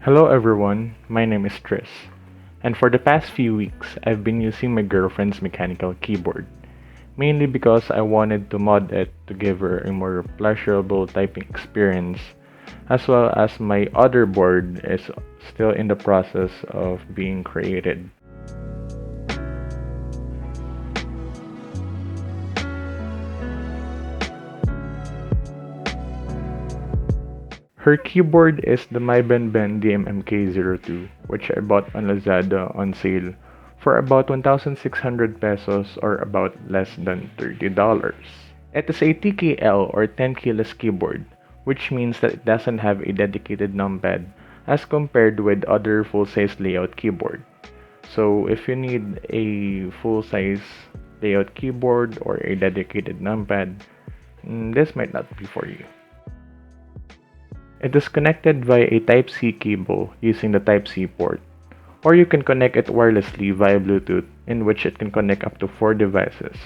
Hello everyone, my name is Tris, and for the past few weeks I've been using my girlfriend's mechanical keyboard, mainly because I wanted to mod it to give her a more pleasurable typing experience, as well as my other board is still in the process of being created. Her keyboard is the MyBenben DMMK02, which I bought on Lazada on sale for about 1,600 pesos or about less than $30. It is a TKL or 10 keyless keyboard, which means that it doesn't have a dedicated numpad as compared with other full-size layout keyboard. So if you need a full-size layout keyboard or a dedicated numpad, this might not be for you. It is connected via a Type-C cable using the Type-C port, or you can connect it wirelessly via Bluetooth, in which it can connect up to 4 devices.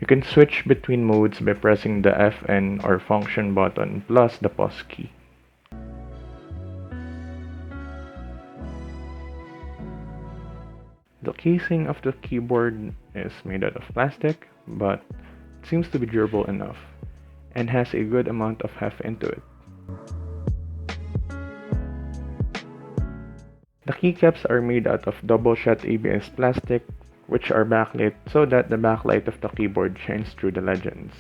You can switch between modes by pressing the FN or function button plus the pause key. The casing of the keyboard is made out of plastic, but it seems to be durable enough, and has a good amount of heft into it. The keycaps are made out of double-shot ABS plastic, which are backlit so that the backlight of the keyboard shines through the legends.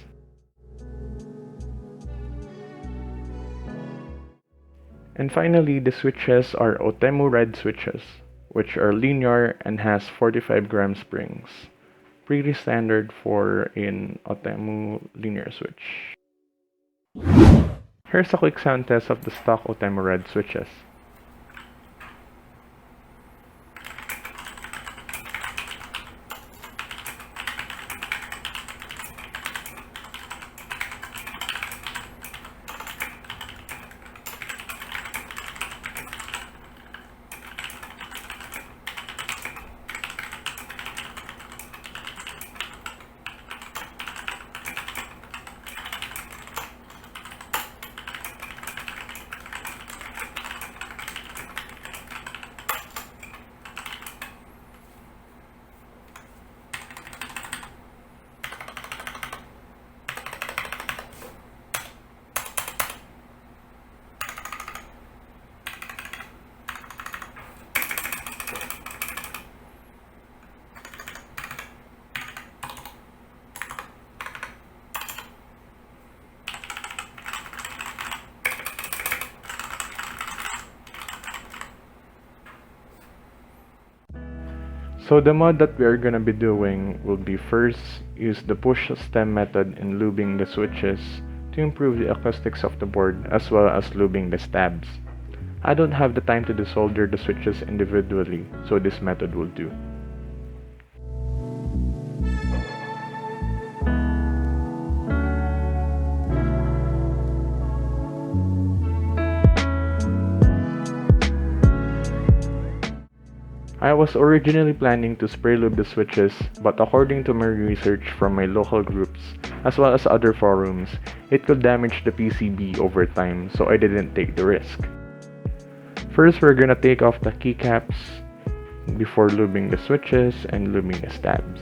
And finally, the switches are Otemu red switches, which are linear and has 45-gram springs, pretty standard for an Otemu linear switch. Here's a quick sound test of the stock Otemu red switches. So the mod that we are gonna be doing will be first use the push stem method in lubing the switches to improve the acoustics of the board as well as lubing the stabs. I don't have the time to desolder the switches individually, so this method will do. I was originally planning to spray lube the switches, but according to my research from my local groups, as well as other forums, it could damage the PCB over time, so I didn't take the risk. First, we're gonna take off the keycaps before lubing the switches and lubing the stabs.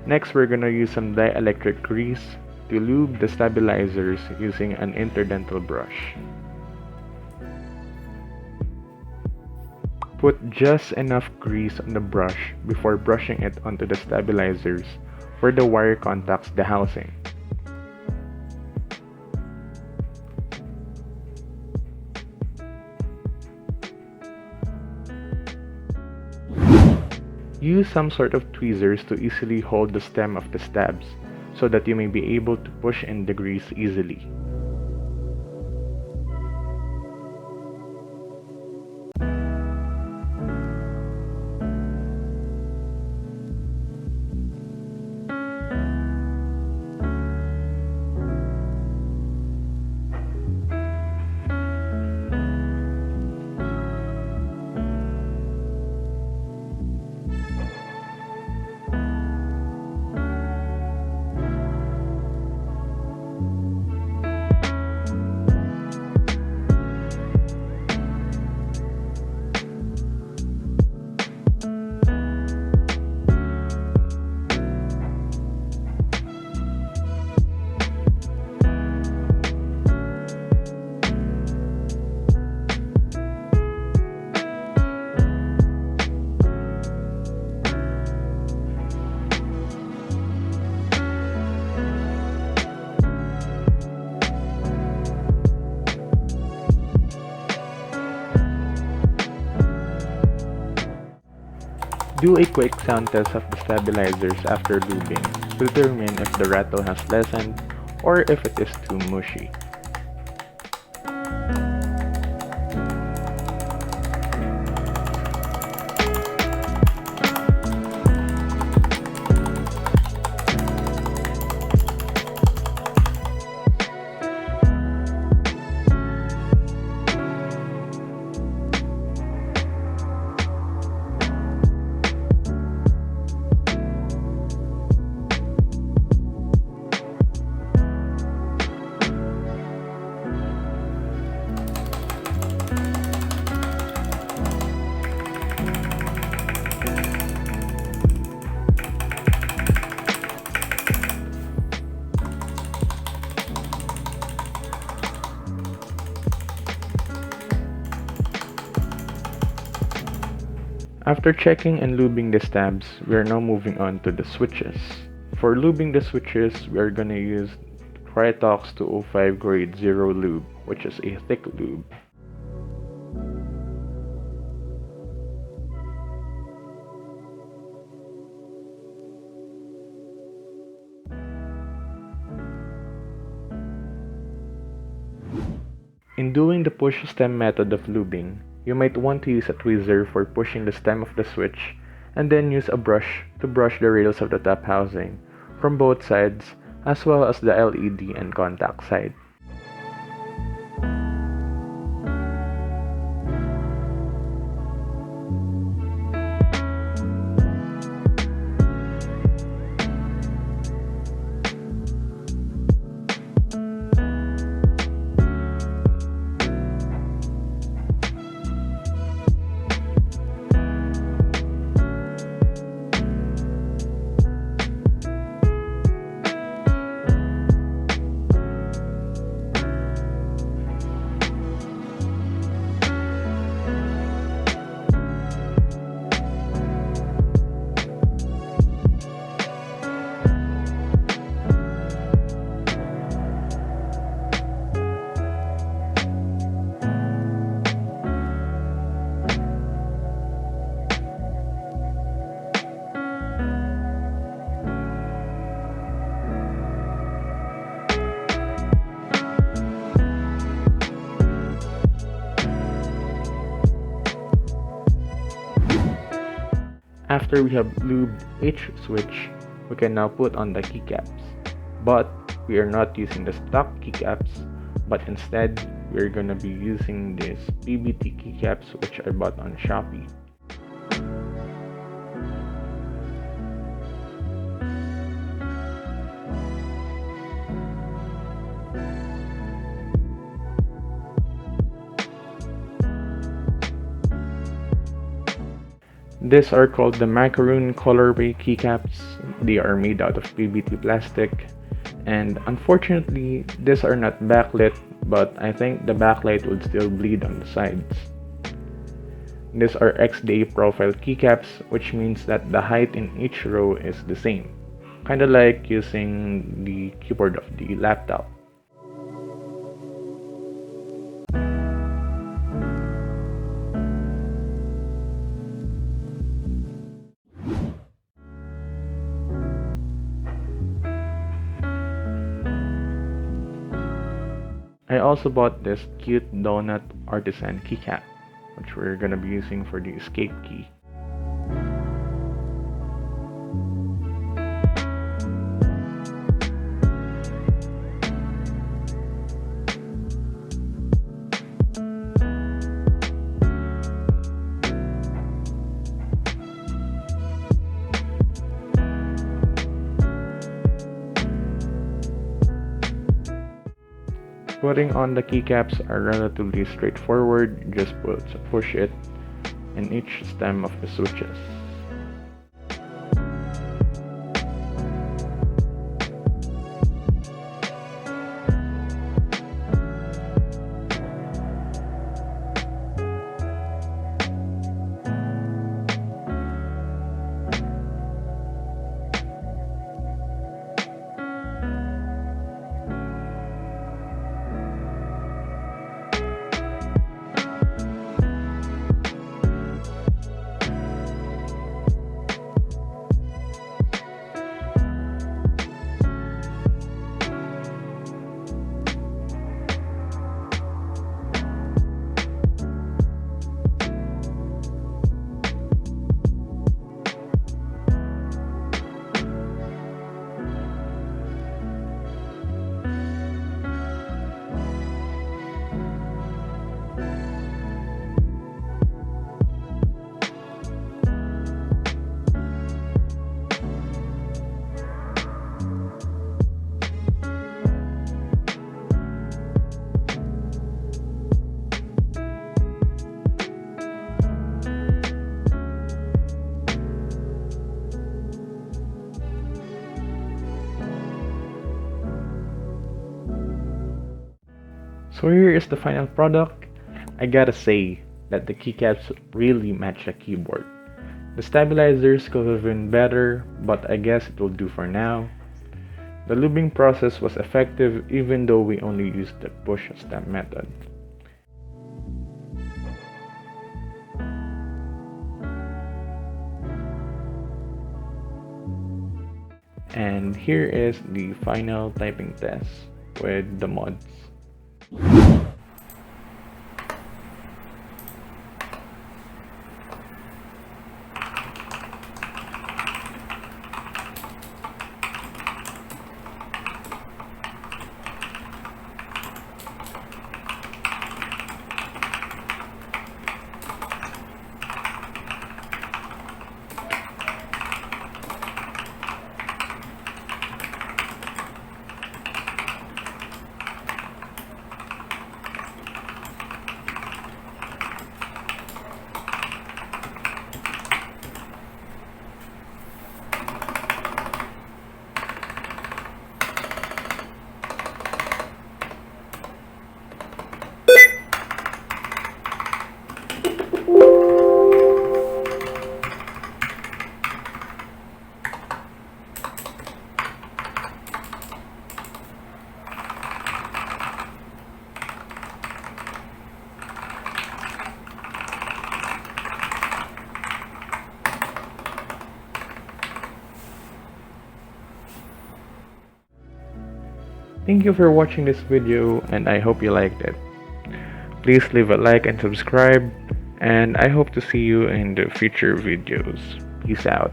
Next, we're gonna use some dielectric grease to lube the stabilizers using an interdental brush. Put just enough grease on the brush before brushing it onto the stabilizers where the wire contacts the housing. Use some sort of tweezers to easily hold the stem of the stabs so that you may be able to push in the grease easily. Do a quick sound test of the stabilizers after lubing to determine if the rattle has lessened or if it is too mushy. After checking and lubing the stabs, we are now moving on to the switches. For lubing the switches, we are going to use Tritox 205 grade 0 lube, which is a thick lube. In doing the push stem method of lubing, you might want to use a tweezer for pushing the stem of the switch, and then use a brush to brush the rails of the top housing from both sides, as well as the LED and contact side. After we have lubed each switch, we can now put on the keycaps. But we are not using the stock keycaps, but instead we are going to be using these PBT keycaps which I bought on Shopee. These are called the macaroon colorway keycaps. They are made out of PBT plastic, and unfortunately these are not backlit, but I think the backlight would still bleed on the sides. These are XDA profile keycaps, which means that the height in each row is the same. kinda like using the keyboard of the laptop. I also bought this cute donut artisan keycap, which we're gonna be using for the escape key. Putting on the keycaps are relatively straightforward, just push it in each stem of the switches. So here is the final product. I gotta say that the keycaps really match the keyboard. The stabilizers could have been better, but I guess it will do for now. The lubing process was effective even though we only used the push stem method. And here is the final typing test with the mods. Thank you for watching this video and I hope you liked it. Please leave a like and subscribe, and I hope to see you in the future videos. Peace out.